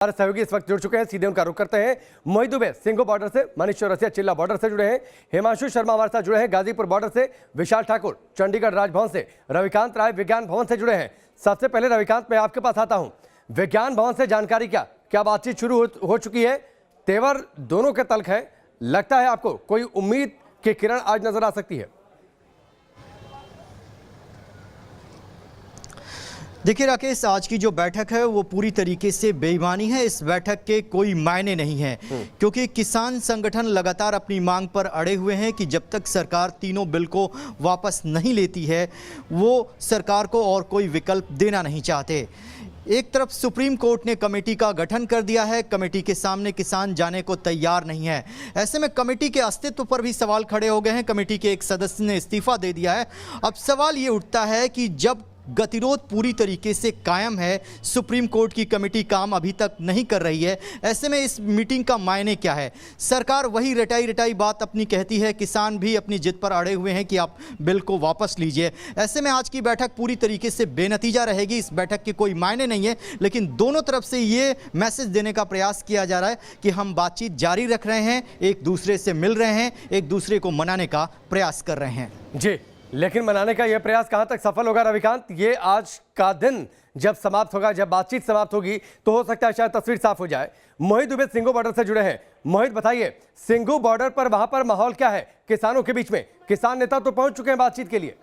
हमारे सहयोगी इस वक्त जुड़ चुके हैं, सीधे उनका रुख करते हैं। मोहित दुबे सिंघो बॉर्डर से, मनीष चौरसिया चिल्ला बॉर्डर से जुड़े हैं, हिमांशु शर्मा हमारे साथ जुड़े हैं गाजीपुर बॉर्डर से, विशाल ठाकुर चंडीगढ़ राजभवन से, रविकांत राय विज्ञान भवन से जुड़े हैं। सबसे पहले रविकांत, मैं आपके पास आता हूं। विज्ञान भवन से जानकारी क्या बातचीत शुरू हो चुकी है? तेवर दोनों के तल्ख है, लगता है आपको कोई उम्मीद की किरण आज नजर आ सकती है? देखिए राकेश, आज की जो बैठक है वो पूरी तरीके से बेईमानी है। इस बैठक के कोई मायने नहीं है, क्योंकि किसान संगठन लगातार अपनी मांग पर अड़े हुए हैं कि जब तक सरकार तीनों बिल को वापस नहीं लेती है वो सरकार को और कोई विकल्प देना नहीं चाहते। एक तरफ सुप्रीम कोर्ट ने कमेटी का गठन कर दिया है, कमेटी के सामने किसान जाने को तैयार नहीं है। ऐसे में कमेटी के अस्तित्व पर भी सवाल खड़े हो गए हैं। कमेटी के एक सदस्य ने इस्तीफा दे दिया है। अब सवाल ये उठता है कि जब गतिरोध पूरी तरीके से कायम है, सुप्रीम कोर्ट की कमेटी काम अभी तक नहीं कर रही है, ऐसे में इस मीटिंग का मायने क्या है? सरकार वही रटाई बात अपनी कहती है, किसान भी अपनी जिद पर अड़े हुए हैं कि आप बिल को वापस लीजिए। ऐसे में आज की बैठक पूरी तरीके से बेनतीजा रहेगी। इस बैठक के कोई मायने नहीं है, लेकिन दोनों तरफ से ये मैसेज देने का प्रयास किया जा रहा है कि हम बातचीत जारी रख रहे हैं, एक दूसरे से मिल रहे हैं, एक दूसरे को मनाने का प्रयास कर रहे हैं। जी, लेकिन मनाने का यह प्रयास कहां तक सफल होगा रविकांत? ये आज का दिन जब समाप्त होगा, जब बातचीत समाप्त होगी, तो हो सकता है शायद तस्वीर साफ हो जाए। मोहित दुबे सिंघो बॉर्डर से जुड़े हैं। मोहित बताइए, सिंघो बॉर्डर पर वहां पर माहौल क्या है किसानों के बीच में? किसान नेता तो पहुंच चुके हैं बातचीत के लिए।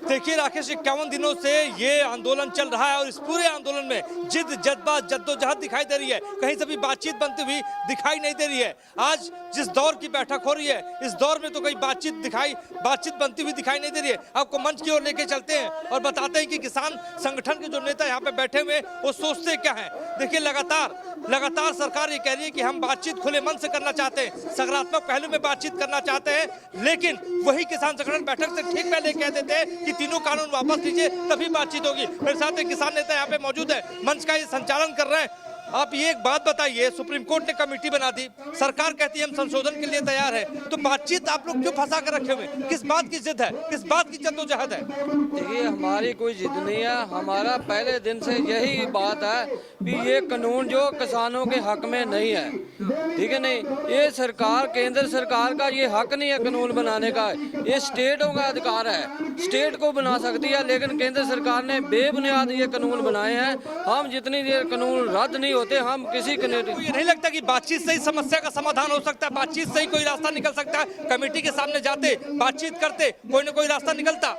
देखिए राकेश, 51 दिनों से ये आंदोलन चल रहा है और इस पूरे आंदोलन में जिद जज्बा जद्दोजहद दिखाई दे रही है, कहीं से भी बातचीत बनती हुई दिखाई नहीं दे रही है। आज जिस दौर की बैठक हो रही है, इस दौर में तो कहीं बातचीत बनती हुई दिखाई नहीं दे रही है। आपको मंच की ओर लेके चलते हैं और बताते हैं कि किसान संगठन के जो नेता यहाँ पे बैठे हुए वो सोचते क्या है। देखिए लगातार सरकार ये कह रही है कि हम बातचीत खुले मन से करना चाहते हैं, सकारात्मक पहलू में बातचीत करना चाहते हैं, लेकिन वही किसान संगठन बैठक से ठीक पहले कह देते हैं कि तीनों कानून वापस लीजिए तभी बातचीत होगी। मेरे साथ एक किसान नेता यहाँ पे मौजूद है, मंच का ये संचालन कर रहे हैं। आप ये एक बात बताइए, सुप्रीम कोर्ट ने कमेटी बना दी, सरकार कहती है हम संशोधन के लिए तैयार है, तो बातचीत आप लोग क्यों फंसा कर रखे हुए? किस बात की जिद है, किस बात की जद्दोजहद है? देखिए, हमारी कोई जिद नहीं है। हमारा पहले दिन से यही बात है कि ये कानून जो किसानों के हक में नहीं है, ठीक है नहीं, ये सरकार, केंद्र सरकार का ये हक नहीं है कानून बनाने का। ये स्टेटों का अधिकार है, स्टेट को बना सकती है, लेकिन केंद्र सरकार ने बेबुनियाद ये कानून बनाए हैं। हम जितनी देर कानून रद्द नहीं होते, हम किसी ये नहीं लगता कि बातचीत से ही समस्या का समाधान हो सकता है, बातचीत से ही कोई रास्ता निकल सकता है? कमेटी के सामने जाते, बातचीत करते, कोई ना कोई रास्ता निकलता।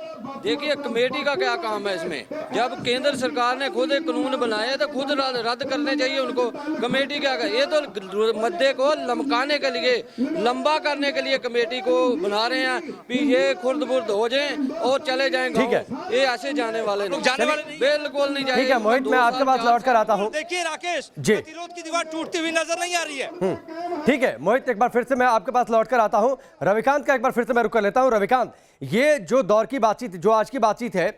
देखिए, कमेटी का क्या काम है इसमें? जब केंद्र सरकार ने खुद एक कानून बनाए तो खुद रद्द करने चाहिए उनको। कमेटी क्या करे? ये तो मुद्दे को लमकाने के लिए, लंबा करने के लिए कमेटी को बना रहे हैं कि ये खुर्द बुर्द हो जाए और चले जाएंगे। ठीक है, ये ऐसे जाने वाले नहीं, बिल्कुल नहीं जाएंगे। ठीक है मोहित, मैं आपके पास लौट कर आता हूँ। देखिए राकेश, गतिरोध की दीवार टूटती हुई नजर नहीं आ रही है। ठीक है मोहित, एक बार फिर से मैं आपके पास लौट कर आता हूं। रविकांत का एक बार फिर से मैं रुक कर लेता हूं। रविकांत, ये जो दौर की बातचीत, जो आज की बातचीत है,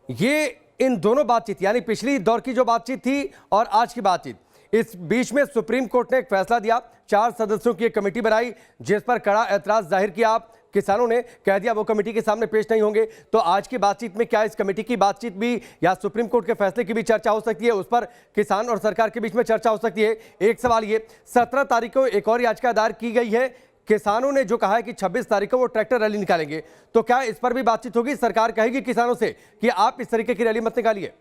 ये इन दोनों बातचीत यानी पिछली दौर की जो बातचीत थी और आज की बातचीत, इस बीच में सुप्रीम कोर्ट ने एक फैसला दिया, 4 सदस्यों की एक कमेटी बनाई जिस पर कड़ा ऐतराज जाहिर किया। आप किसानों ने कह दिया वो कमेटी के सामने पेश नहीं होंगे। तो आज की बातचीत में क्या इस कमेटी की बातचीत भी या सुप्रीम कोर्ट के फैसले की भी चर्चा हो सकती है? उस पर किसान और सरकार के बीच में चर्चा हो सकती है। एक सवाल ये, 17 तारीख को एक और याचिका दायर की गई है। किसानों ने जो कहा है कि 26 तारीख को वो ट्रैक्टर रैली निकालेंगे, तो क्या इस पर भी बातचीत होगी? सरकार कहेगी किसानों से कि आप इस तरीके की रैली मत निकालिए?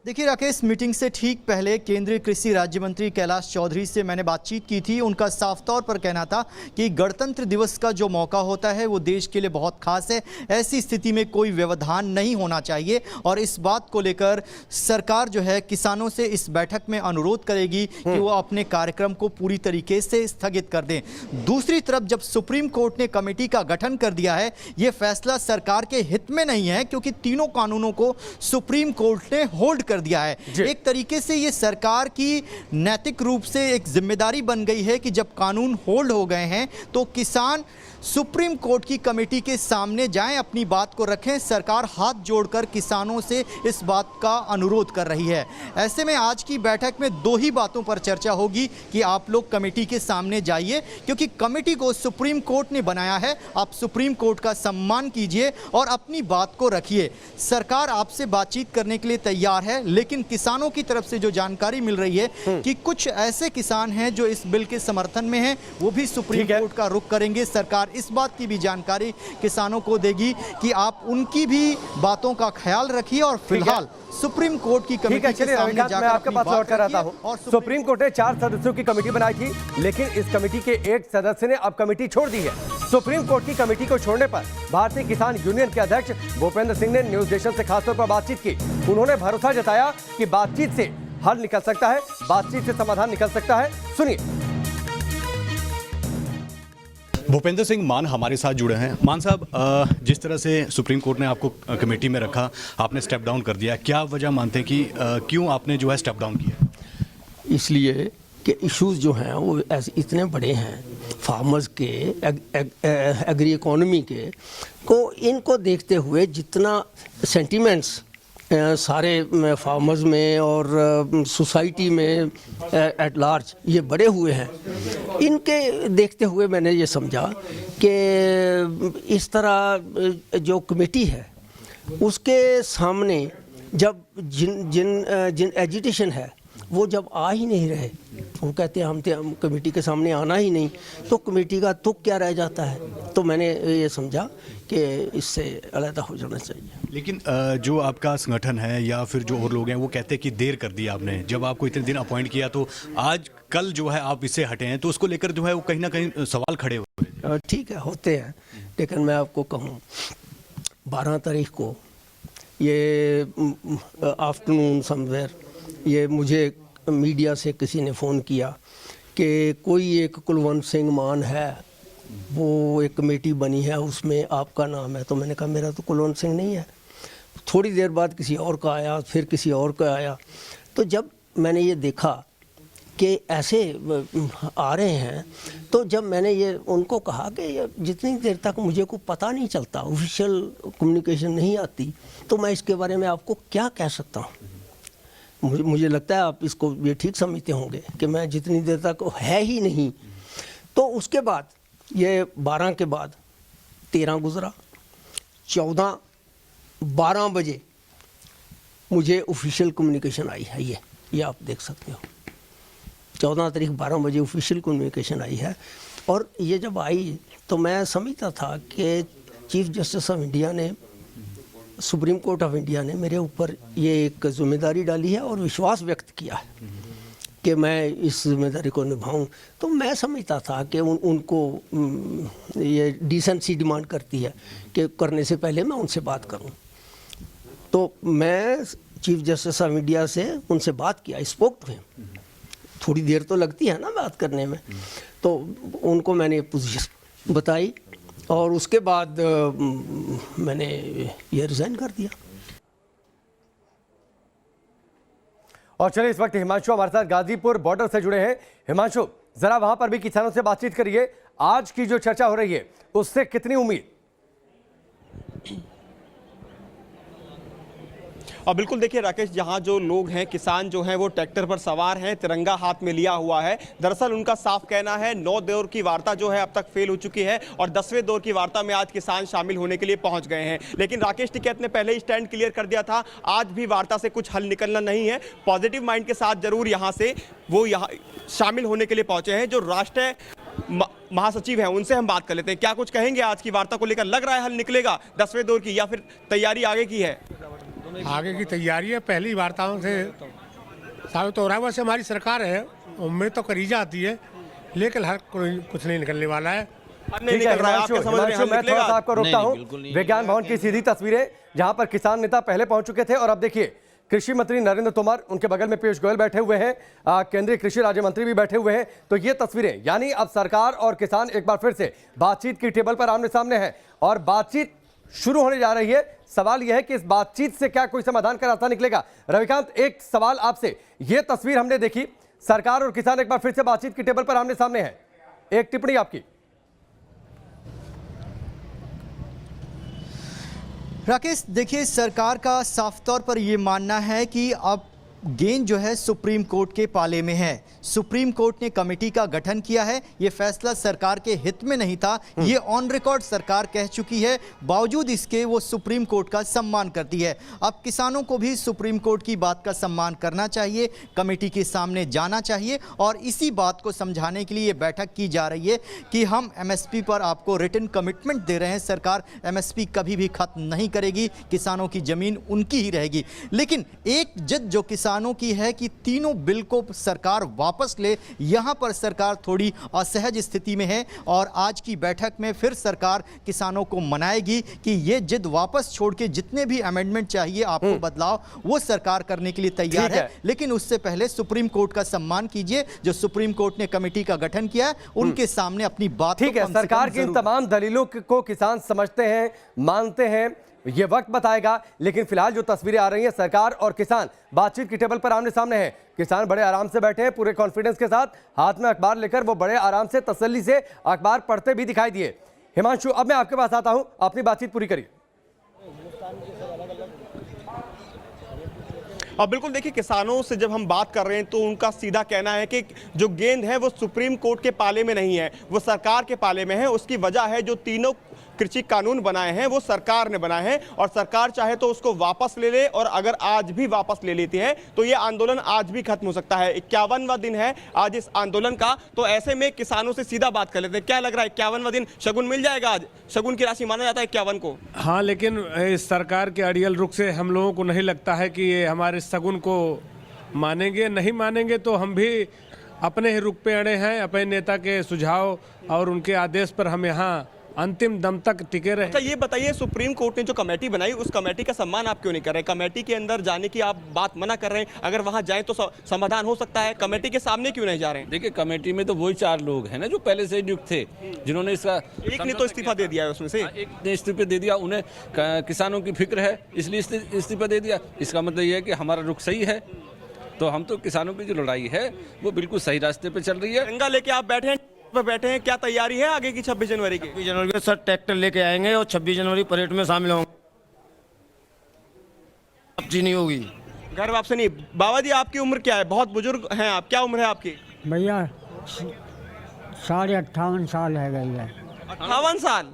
देखिए राकेश, मीटिंग से ठीक पहले केंद्रीय कृषि राज्य मंत्री कैलाश चौधरी से मैंने बातचीत की थी। उनका साफ तौर पर कहना था कि गणतंत्र दिवस का जो मौका होता है वो देश के लिए बहुत खास है, ऐसी स्थिति में कोई व्यवधान नहीं होना चाहिए और इस बात को लेकर सरकार जो है किसानों से इस बैठक में अनुरोध करेगी कि वो अपने कार्यक्रम को पूरी तरीके से स्थगित कर दें। दूसरी तरफ जब सुप्रीम कोर्ट ने कमेटी का गठन कर दिया है, ये फैसला सरकार के हित में नहीं है, क्योंकि तीनों कानूनों को सुप्रीम कोर्ट ने होल्ड कर दिया है। एक तरीके से ये सरकार की नैतिक रूप से एक जिम्मेदारी बन गई है कि जब कानून होल्ड हो गए हैं तो किसान सुप्रीम कोर्ट की कमेटी के सामने जाएं, अपनी बात को रखें। सरकार हाथ जोड़कर किसानों से इस बात का अनुरोध कर रही है। ऐसे में आज की बैठक में दो ही बातों पर चर्चा होगी कि आप लोग कमेटी के सामने जाइए, क्योंकि कमेटी को सुप्रीम कोर्ट ने बनाया है। आप सुप्रीम कोर्ट का सम्मान कीजिए और अपनी बात को रखिए। सरकार आपसे बातचीत करने के लिए तैयार है, लेकिन किसानों की तरफ से जो जानकारी मिल रही है कि कुछ ऐसे किसान हैं जो इस बिल के समर्थन में हैं, वो भी सुप्रीम कोर्ट का रुख करेंगे। सरकार इस बात की भी जानकारी किसानों को देगी कि आप उनकी भी बातों का ख्याल रखिए और फिलहाल सुप्रीम कोर्ट की कमेटी के सामने जाकर मैं आपके पास लौट कर आता हूं। और सुप्रीम कोर्ट ने 4 सदस्यों की कमेटी बनाई थी, लेकिन इस कमेटी के एक सदस्य ने अब कमेटी छोड़ दी है। सुप्रीम कोर्ट की कमेटी को छोड़ने पर भारतीय किसान यूनियन के अध्यक्ष भूपेंद्र सिंह ने न्यूज नेशन से खासतौर पर बातचीत की। उन्होंने भरोसा जताया कि बातचीत से हल निकल सकता है, बातचीत से समाधान निकल सकता है। सुनिए। भूपेंद्र सिंह मान हमारे साथ जुड़े हैं। मान साहब, जिस तरह से सुप्रीम कोर्ट ने आपको कमेटी में रखा, आपने स्टेप डाउन कर दिया, क्या वजह मानते हैं कि क्यों आपने जो है स्टेप डाउन किया? इसलिए कि इश्यूज जो हैं वो ऐसे इतने बड़े हैं फार्मर्स के, एग्री इकोनॉमी के को, इनको देखते हुए जितना सेंटिमेंट्स सारे फार्मर्स में और सोसाइटी में एट लार्ज ये बड़े हुए हैं, इनके देखते हुए मैंने ये समझा कि इस तरह जो कमेटी है उसके सामने जब जिन एजिटेशन है वो जब आ ही नहीं रहे, वो कहते हैं हम कमेटी के सामने आना ही नहीं, तो कमेटी का तुक क्या रह जाता है। तो मैंने ये समझा कि इससे अलहदा हो जाना चाहिए। लेकिन जो आपका संगठन है या फिर जो और लोग हैं वो कहते हैं कि देर कर दी आपने। जब आपको इतने दिन अपॉइंट किया तो आज कल जो है आप इससे हटे हैं, तो उसको लेकर जो है वो कहीं ना कहीं सवाल खड़े हो रहे हैं। ठीक है, होते हैं, लेकिन मैं आपको कहूँ 12 तारीख को ये आफ्टरनून समवेयर ये मुझे मीडिया से किसी ने फ़ोन किया कि कोई एक कुलवंत सिंह मान है, वो एक कमेटी बनी है, उसमें आपका नाम है। तो मैंने कहा मेरा तो कुलवंत सिंह नहीं है। थोड़ी देर बाद किसी और का आया, फिर किसी और का आया। तो जब मैंने ये देखा कि ऐसे आ रहे हैं, तो जब मैंने ये उनको कहा कि जितनी देर तक मुझे को पता नहीं चलता, ऑफिशियल कम्युनिकेशन नहीं आती, तो मैं इसके बारे में आपको क्या कह सकता हूँ। मुझे लगता है आप इसको ये ठीक समझते होंगे कि मैं जितनी देर तक है ही नहीं। तो उसके बाद ये 12 के बाद 13 गुजरा, 14 12 बजे मुझे ऑफिशियल कम्युनिकेशन आई है। ये आप देख सकते हो, 14 तारीख 12 बजे ऑफिशियल कम्युनिकेशन आई है। और ये जब आई तो मैं समझता था कि चीफ जस्टिस ऑफ इंडिया ने, सुप्रीम कोर्ट ऑफ इंडिया ने मेरे ऊपर ये एक जिम्मेदारी डाली है और विश्वास व्यक्त किया है कि मैं इस जिम्मेदारी को निभाऊं। तो मैं समझता था कि उनको ये डिसेंसी डिमांड करती है कि करने से पहले मैं उनसे बात करूं। तो मैं चीफ जस्टिस ऑफ इंडिया से उनसे बात किया, स्पोक टू हिम। थोड़ी देर तो लगती है ना बात करने में। तो उनको मैंने पोजीशन बताई और उसके बाद मैंने ये रिज़ाइन कर दिया। और चलिए इस वक्त हिमांशु हमारे साथ गाजीपुर बॉर्डर से जुड़े हैं। हिमांशु, जरा वहां पर भी किसानों से बातचीत करिए। आज की जो चर्चा हो रही है उससे कितनी उम्मीद? और बिल्कुल देखिए राकेश, जहां जो लोग हैं, किसान जो हैं वो ट्रैक्टर पर सवार हैं, तिरंगा हाथ में लिया हुआ है। दरअसल उनका साफ कहना है 9 दौर की वार्ता जो है अब तक फेल हो चुकी है और 10वें दौर की वार्ता में आज किसान शामिल होने के लिए पहुंच गए हैं। लेकिन राकेश टिकैत ने पहले ही स्टैंड क्लियर कर दिया था, आज भी वार्ता से कुछ हल निकलना नहीं है। पॉजिटिव माइंड के साथ जरूर यहाँ से वो यहाँ शामिल होने के लिए पहुंचे हैं। जो राष्ट्रीय महासचिव हैं उनसे हम बात कर लेते हैं। क्या कुछ कहेंगे आज की वार्ता को लेकर? लग रहा है हल निकलेगा 10वें दौर की, या फिर तैयारी आगे की है? आगे की तैयारी है, पहली वार्ताओं से साबित हो रहा है। वैसे हमारी सरकार है, उम्मीद तो करी जाती है, लेकिन हर कुछ नहीं निकलने वाला है। ठीक है, मैं थोड़ा सा आपको रोकता हूँ। विज्ञान भवन की सीधी तस्वीरें जहां पर किसान नेता पहले पहुंच चुके थे और अब देखिए कृषि मंत्री नरेंद्र तोमर, उनके बगल में पीयूष गोयल बैठे हुए हैं, केंद्रीय कृषि राज्य मंत्री भी बैठे हुए हैं। तो ये तस्वीरें, यानी अब सरकार और किसान एक बार फिर से बातचीत की टेबल पर आमने सामने है और बातचीत शुरू होने जा रही है। सवाल यह है कि इस बातचीत से क्या कोई समाधान का रास्ता निकलेगा? रविकांत, एक सवाल आपसे, यह तस्वीर हमने देखी, सरकार और किसान एक बार फिर से बातचीत की टेबल पर आमने सामने है, एक टिप्पणी आपकी। राकेश, देखिए सरकार का साफ तौर पर ये मानना है कि अब गेंद जो है सुप्रीम कोर्ट के पाले में है। सुप्रीम कोर्ट ने कमेटी का गठन किया है, ये फैसला सरकार के हित में नहीं था, ये ऑन रिकॉर्ड सरकार कह चुकी है। बावजूद इसके वो सुप्रीम कोर्ट का सम्मान करती है। अब किसानों को भी सुप्रीम कोर्ट की बात का सम्मान करना चाहिए, कमेटी के सामने जाना चाहिए और इसी बात को समझाने के लिए ये बैठक की जा रही है कि हम एमएसपी पर आपको रिटन कमिटमेंट दे रहे हैं। सरकार एमएसपी कभी भी खत्म नहीं करेगी, किसानों की जमीन उनकी ही रहेगी। लेकिन एक जिद जो किसानों की है कि तीनों बिल को सरकार वापस ले, यहां पर सरकार थोड़ी असहज स्थिति में है और आज की बैठक में फिर सरकार किसानों को मनाएगी कि ये जिद वापस छोड़ के जितने भी अमेंडमेंट चाहिए आपको बदलाव, वो सरकार करने के लिए तैयार है। लेकिन उससे पहले सुप्रीम कोर्ट का सम्मान कीजिए, जो सुप्रीम कोर्ट ने कमेटी का गठन किया है उनके सामने अपनी बात। ठीक है, सरकार की इन तमाम दलीलों को किसान समझते हैं, मानते हैं, ये वक्त बताएगा। लेकिन फिलहाल जो तस्वीरें आ रही हैं, सरकार और किसान बातचीत की टेबल पर आमने सामने हैं। किसान बड़े आराम से बैठे हैं, पूरे कॉन्फिडेंस के साथ, हाथ में अखबार लेकर वो बड़े आराम से तसल्ली से अखबार पढ़ते भी दिखाई दिए। हिमांशु, अब मैं आपके पास आता हूं, अपनी बातचीत पूरी करिए। अब बिल्कुल देखिए, किसानों से जब हम बात कर रहे हैं तो उनका सीधा कहना है कि जो गेंद है वो सुप्रीम कोर्ट के पाले में नहीं है, वो सरकार के पाले में है। उसकी वजह है जो तीनों कृषि कानून बनाए हैं वो सरकार ने बनाए हैं और सरकार चाहे तो उसको वापस ले ले, और अगर आज भी वापस ले लेती है तो ये आंदोलन आज भी खत्म हो सकता है। 51वां दिन है आज इस आंदोलन का, तो ऐसे में किसानों से सीधा बात कर लेते हैं। क्या लग रहा है, 51वां दिन शगुन मिल जाएगा? आज शगुन की राशि माना जाता है 51 को। हाँ, लेकिन इस सरकार के अड़ियल रुख से हम लोगों को नहीं लगता है कि ये हमारे शगुन को मानेंगे। नहीं मानेंगे तो हम भी अपने ही रुख पे अड़े हैं, अपने नेता के सुझाव और उनके आदेश पर हम यहाँ अंतिम दम तक टिके रहे। अच्छा, ये बताइए, सुप्रीम कोर्ट ने जो कमेटी बनाई उस कमेटी का सम्मान आप क्यों नहीं कर रहे? कमेटी के अंदर जाने की आप बात मना कर रहे हैं, अगर वहां जाएं तो समाधान हो सकता है, कमेटी के सामने क्यों नहीं जा रहे हैं? देखिए, कमेटी में तो वही 4 लोग हैं ना जो पहले से नियुक्त थे, जिन्होंने इसका एक ने तो इस्तीफा दे दिया है उसमें से। एक ने इस्तीफा दे दिया, उन्हें किसानों की फिक्र है इसलिए इस्तीफा दे दिया। इसका मतलब ये है कि हमारा रुख सही है, तो हम तो किसानों की जो लड़ाई है वो बिल्कुल सही रास्ते पे चल रही है। तिरंगा लेके आप बैठे हैं, क्या तैयारी है आगे की 26 जनवरी की? 26 जनवरी को सर ट्रैक्टर लेके आएंगे और 26 जनवरी परेड में शामिल होंगे। वापसी नहीं होगी, घर वापसी नहीं। बाबा जी, आपकी उम्र क्या है? बहुत बुजुर्ग हैं आप, क्या उम्र है आपकी? भैया 58.5 साल है भैया। 58 साल?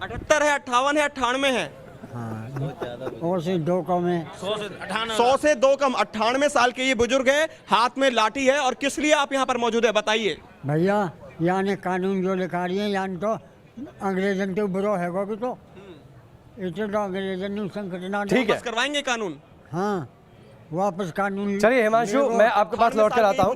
78 है, 58 है, 98 है? और से 2 कम है। 100 से 2 कम। 98 साल के ये बुजुर्ग है, हाथ में लाठी है, और किस लिए आप यहाँ पर मौजूद है बताइए? भैया यहाँ ने कानून जो लिखा रही है, यहाँ तो अंग्रेजन के बुरो है वो भी तो इसे तो अंग्रेजन ने संकटना। ठीक है, करवाएंगे कानून? हाँ, वापस कानून। चलिए हिमांशु, मैं आपके पास लौट कर आता हूँ।